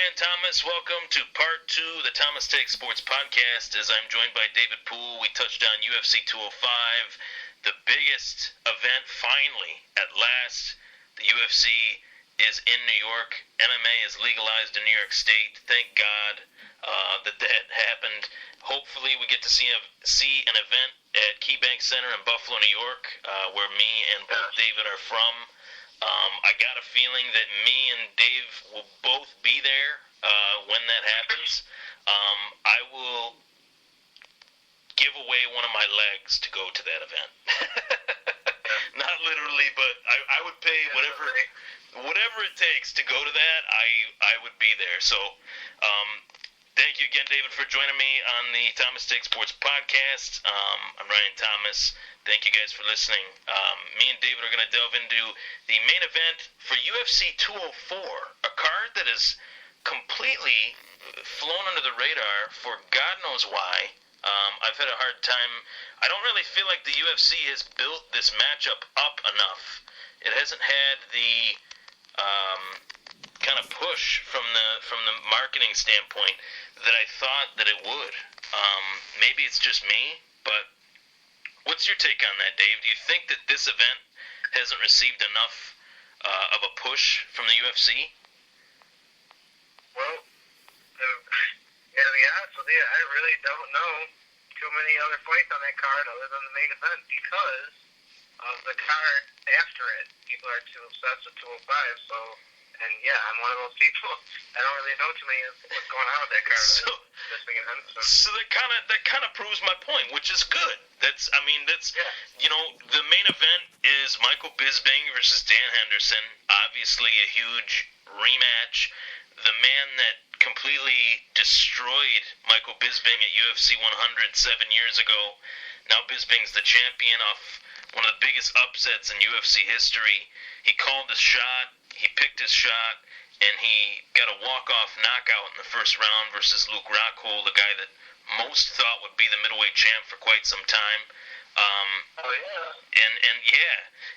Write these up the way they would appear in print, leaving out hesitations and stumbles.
Ryan Thomas. Welcome to part 2 of the Thomas Take Sports podcast. As I'm joined by David Poole, we touched on UFC 205, the biggest event finally at last. The UFC is in New York. MMA is legalized in New York State. Thank God that happened. Hopefully we get to see an event at KeyBank Center in Buffalo, New York, where me and both David are from. I got a feeling that me and Dave will both be there when that happens. I will give away one of my legs to go to that event. Not literally, but I would pay whatever it takes to go to that. I would be there. So thank you again, David, for joining me on the Thomas Take Sports podcast. I'm Ryan Thomas. Thank you guys for listening. Me and David are going to delve into the main event for UFC 204, a card that is completely flown under the radar for God knows why. I've had a hard time. I don't really feel like the UFC has built this matchup up enough. It hasn't had the kind of push from the marketing standpoint that I thought that it would. Maybe it's just me, but what's your take on that, Dave? Do you think that this event hasn't received enough of a push from the UFC? Well, to be honest with you, I really don't know too many other fights on that card other than the main event because of the card after it. People are too obsessed with 205, so, and yeah, I'm one of those people. I don't really know too many of what's going on with that card. So that kind of proves my point, which is good. You know, the main event is Michael Bisping versus Dan Henderson. Obviously a huge rematch. The man that completely destroyed Michael Bisping at UFC 100 7 years ago. Now Bisping's the champion off one of the biggest upsets in UFC history. He called his shot, he picked his shot, and he got a walk-off knockout in the first round versus Luke Rockhold, the guy that most thought would be the middleweight champ for quite some time.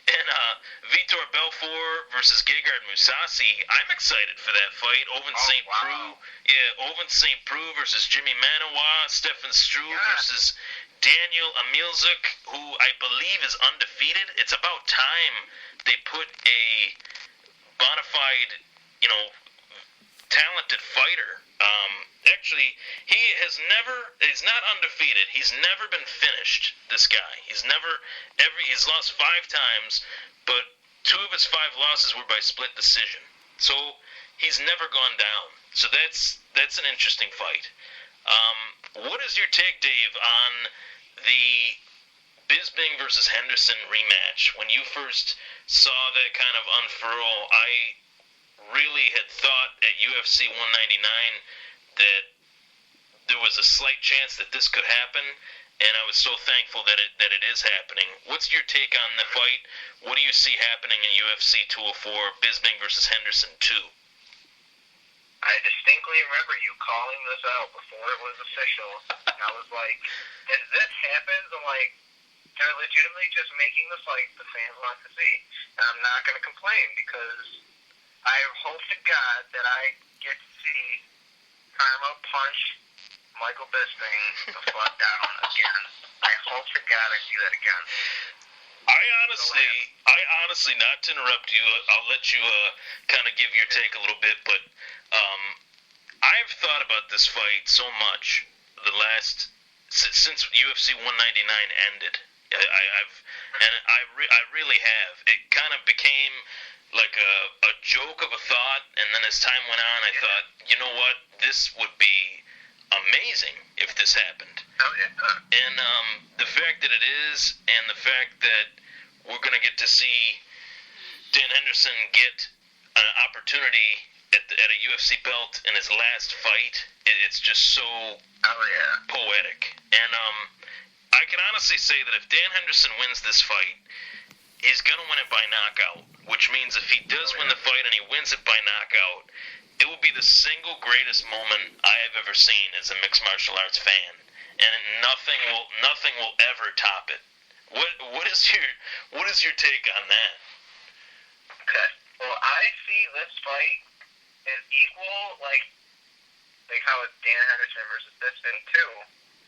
And Vitor Belfort versus Gegard Mousasi. I'm excited for that fight. Ovince St. Preux versus Jimmy Manoa. Stefan Struve versus Daniel Amilzuk, who I believe is undefeated. It's about time they put a bona fide, talented fighter. Actually, he's not undefeated. He's never been finished, this guy. He's lost 5 times, but 2 of his 5 losses were by split decision. So he's never gone down. So that's an interesting fight. What is your take, Dave, on the Bisping versus Henderson rematch? When you first saw that kind of unfurl, I really had thought at UFC 199 that there was a slight chance that this could happen, and I was so thankful that it is happening. What's your take on the fight? What do you see happening in UFC 204, Bisping versus Henderson 2? I distinctly remember you calling this out before it was official. And I was like, if this happens, I'm like, they're legitimately just making the fight the fans want to see. And I'm not going to complain because I hope to God that I get to see Karma punch Michael Bisping the fuck down again. I hope to God I see that again. I honestly, not to interrupt you, I'll let you kind of give your take a little bit, but I've thought about this fight so much since UFC 199 ended. I really have. It kind of became like a joke of a thought, and then as time went on, I thought, you know what, this would be amazing if this happened. And the fact that it is, and the fact that we're going to get to see Dan Henderson get an opportunity at a UFC belt in his last fight, it's just so poetic. And I can honestly say that if Dan Henderson wins this fight, he's going to win it by knockout, which means if he does win the fight and he wins it by knockout, it will be the single greatest moment I have ever seen as a mixed martial arts fan, and nothing will ever top it. What is your take on that? Okay. Well, I see this fight an equal, like how it's Dan Henderson versus Bisping too.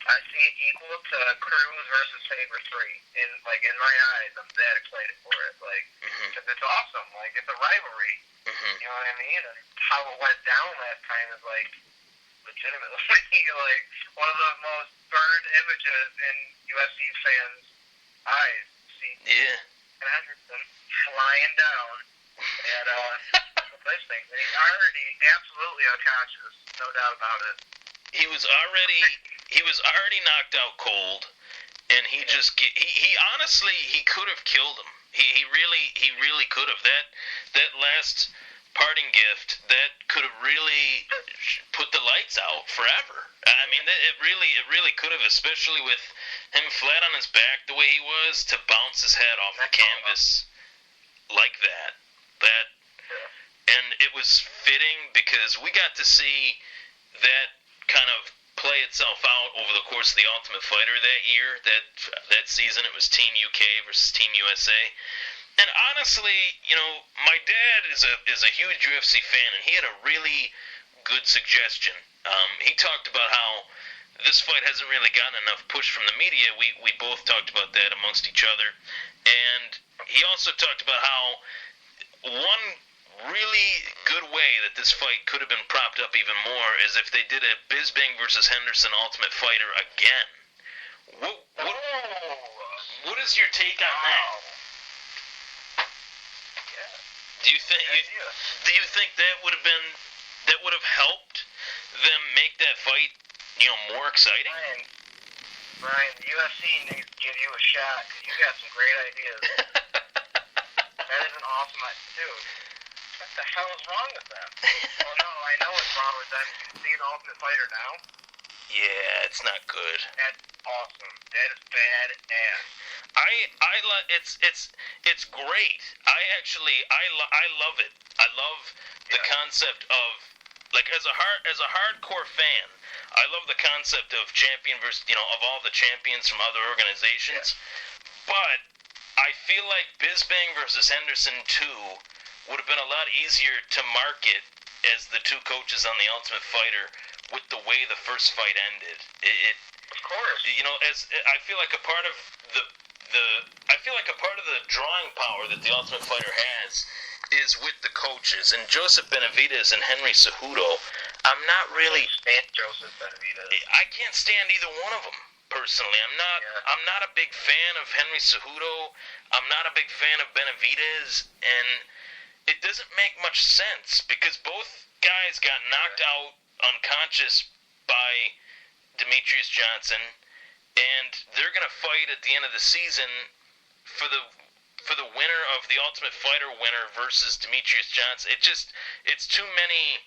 I see it equal to Cruz versus Sabre 3. In my eyes, I'm that excited for it. Because it's awesome. It's a rivalry. You know what I mean? And how it went down last time is legitimately one of the most burned images in UFC fans' eyes. See Henderson flying down at Bisping. And he's already absolutely unconscious, no doubt about it. He was already knocked out cold, and he honestly could have killed him. He really could have. That last parting gift that could have really put the lights out forever. I mean, it really could have, especially with him flat on his back the way he was, to bounce his head off the canvas like that. And it was fitting because we got to see that kind of play itself out over the course of the Ultimate Fighter that year. That season, it was Team UK versus Team USA. And honestly, my dad is a huge UFC fan, and he had a really good suggestion. He talked about how this fight hasn't really gotten enough push from the media. We both talked about that amongst each other. And he also talked about how one really good way that this fight could have been propped up even more is if they did a Bisping versus Henderson Ultimate Fighter again. What is your take on that? Do you think that would have helped them make that fight, more exciting? Brian, the UFC needs to give you a shot because you got some great ideas. That is an awesome idea, dude. What the hell is wrong with them? Oh no, I know what's wrong with them. You see an Ultimate Fighter now? Yeah, it's not good. That's awesome. That is badass. It's great. I love it. I love the concept of, as a hardcore fan, I love the concept of champion versus, of all the champions from other organizations. Yeah. But I feel like Bisping versus Henderson 2 would have been a lot easier to market as the two coaches on The Ultimate Fighter with the way the first fight ended. Of course. I feel like a part of the drawing power that The Ultimate Fighter has is with the coaches. And Joseph Benavidez and Henry Cejudo, I'm not really... I can't stand Joseph Benavidez. I can't stand either one of them, personally. I'm not a big fan of Henry Cejudo. I'm not a big fan of Benavidez. And it doesn't make much sense because both guys got knocked out unconscious by Demetrius Johnson, and they're going to fight at the end of the season for the winner of the Ultimate Fighter winner versus Demetrius Johnson. It's too many.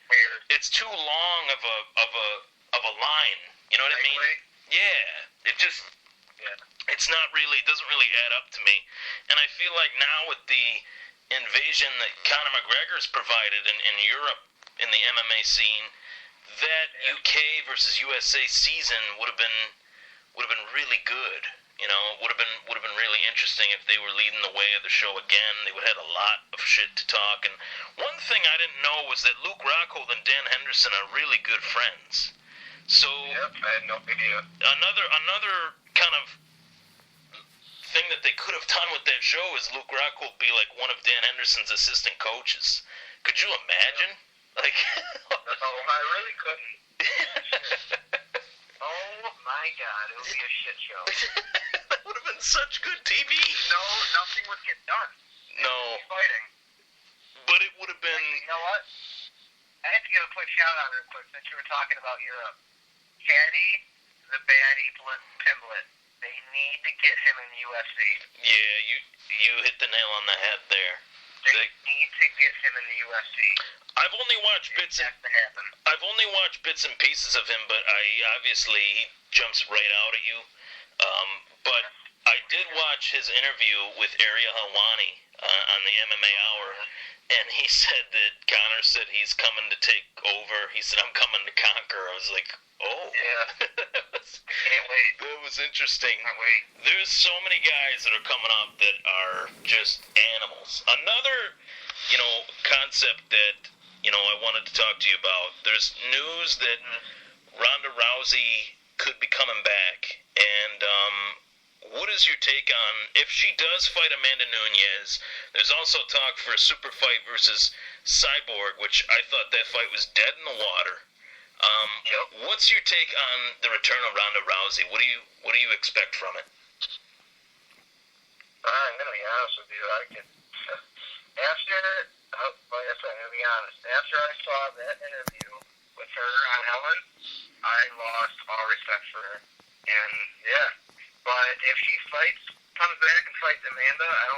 It's too long of a line. You know what I mean? Yeah. It's not really. It doesn't really add up to me. And I feel like now with the invasion that Conor McGregor's provided in Europe in the MMA scene, that UK versus USA season would have been really good. Would have been really interesting if they were leading the way of the show again. They would have had a lot of shit to talk. And one thing I didn't know was that Luke Rockhold and Dan Henderson are really good friends. So I had no idea. Another kind of thing that they could have done with that show is Luke Rockhold be like one of Dan Henderson's assistant coaches. Could you imagine? No, I really couldn't. Oh my God, it would be a shit show. That would have been such good TV. No, nothing would get done. No. Fighting. But it would have been... You know what? I have to give a quick shout out real quick since you were talking about Europe. Caddy, the baddie Pimblett. They need to get him in the UFC. Yeah, you hit the nail on the head there. They need to get him in the UFC. I've only watched bits and pieces of him, but he jumps right out at you. But I did watch his interview with Ariel Helwani on the MMA Hour, and he said that Conor said he's coming to take over. He said, I'm coming to conquer. I was like, oh. Yeah. Can't wait. That was interesting. Can't wait. There's so many guys that are coming up that are just animals. Another, concept that I wanted to talk to you about. There's news that Ronda Rousey could be coming back, and what is your take on if she does fight Amanda Nunes? There's also talk for a super fight versus Cyborg, which I thought that fight was dead in the water. What's your take on the return of Ronda Rousey? What do you expect from it? I'm gonna be honest with you. I'm gonna be honest. After I saw that interview with her on Ellen, I lost all respect for her. And yeah, but if she comes back and fights Amanda, I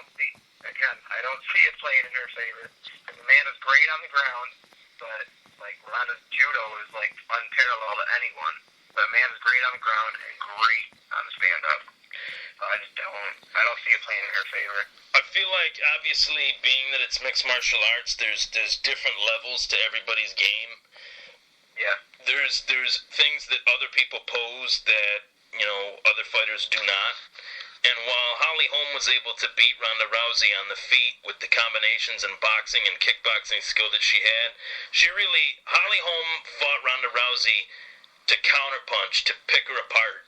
don't see it playing in her favor. Because Amanda's great on the ground, but like Ronda's judo is like unparalleled to anyone. But Amanda's great on the ground and great on the stand-up. I don't see it playing in her favor. I feel like, obviously, being that it's mixed martial arts, there's different levels to everybody's game. Yeah. There's things that other people pose that, other fighters do not. And while Holly Holm was able to beat Ronda Rousey on the feet with the combinations in boxing and kickboxing skill that she had, Holly Holm fought Ronda Rousey to counterpunch, to pick her apart.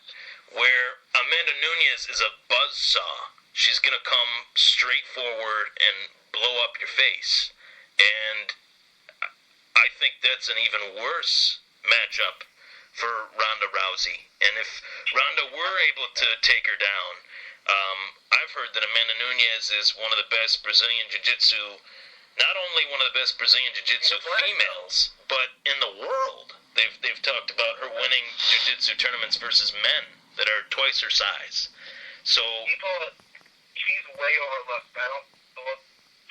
Where Amanda Nunes is a buzzsaw. She's going to come straight forward and blow up your face. And I think that's an even worse matchup for Ronda Rousey. And if Ronda were able to take her down, I've heard that Amanda Nunes is one of the best Brazilian Jiu-Jitsu, not only one of the best Brazilian Jiu-Jitsu females, but in the world. They've talked about her winning Jiu-Jitsu tournaments versus men that are twice her size. So she's way overlooked.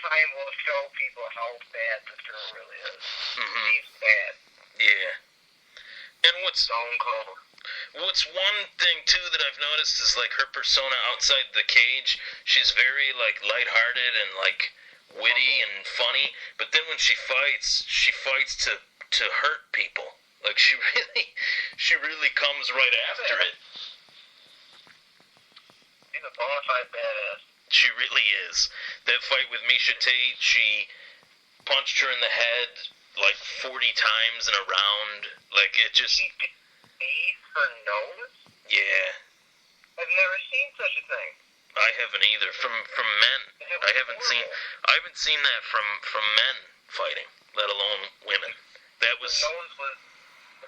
Time will show people how bad this girl really is. Mm-hmm. She's bad. Yeah. And what's stone cold. What's one thing too that I've noticed is like her persona outside the cage. She's very like lighthearted and like witty and funny. But then when she fights to hurt people. Like she really comes right after it. She's a bona fide badass. She really is. That fight with Miesha Tate, she punched her in the head like 40 times in a round. Like it just. She beat her nose? Yeah. I've never seen such a thing. I haven't either. From men. I haven't seen that from men fighting, let alone women. That was. The nose was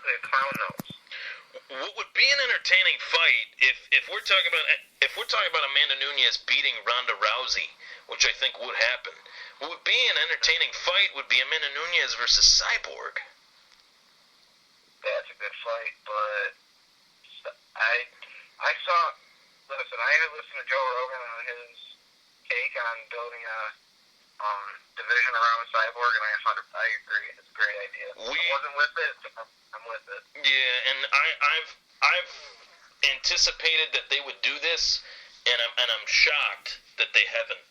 a clown nose. What would be an entertaining fight if we're talking about Amanda Nunes beating Ronda Rousey, which I think would happen. What would be an entertaining fight would be Amanda Nunes versus Cyborg. That's a good fight, but I listened to Joe Rogan on his take on building a division around Cyborg, and I agree. It's a great idea. I wasn't with it. I'm with it. Yeah, and I've anticipated that they would do this, and I'm shocked that they haven't.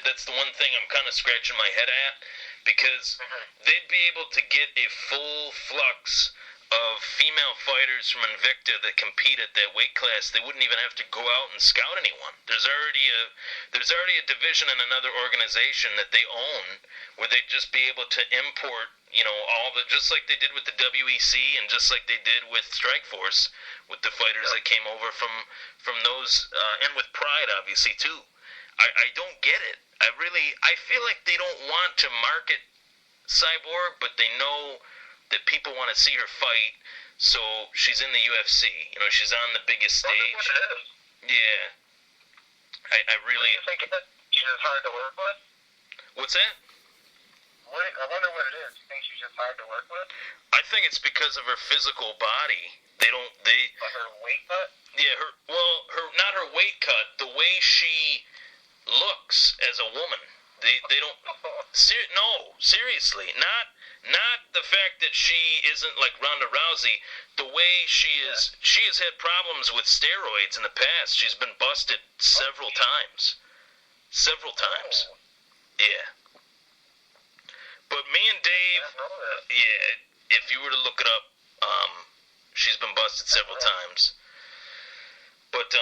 That's the one thing I'm kind of scratching my head at, because they'd be able to get a full flux of female fighters from Invicta that compete at that weight class. They wouldn't even have to go out and scout anyone. There's already a division in another organization that they own, where they'd just be able to import, just like they did with the WEC and just like they did with Strikeforce, with the fighters that came over from those, and with Pride obviously too. I don't get it. I feel like they don't want to market Cyborg, but they know that people want to see her fight, so she's in the UFC. She's on the biggest stage. Yeah. I really. Do you think she's just hard to work with? What's that? I wonder what it is. Do you think she's just hard to work with? I think it's because of her physical body. Like her weight cut? Yeah, not her weight cut, the way she looks as a woman. They don't. No, seriously, not the fact that she isn't like Ronda Rousey. The way she is, she has had problems with steroids in the past. She's been busted several times. Oh. Yeah. But me and Dave, if you were to look it up, she's been busted several times. But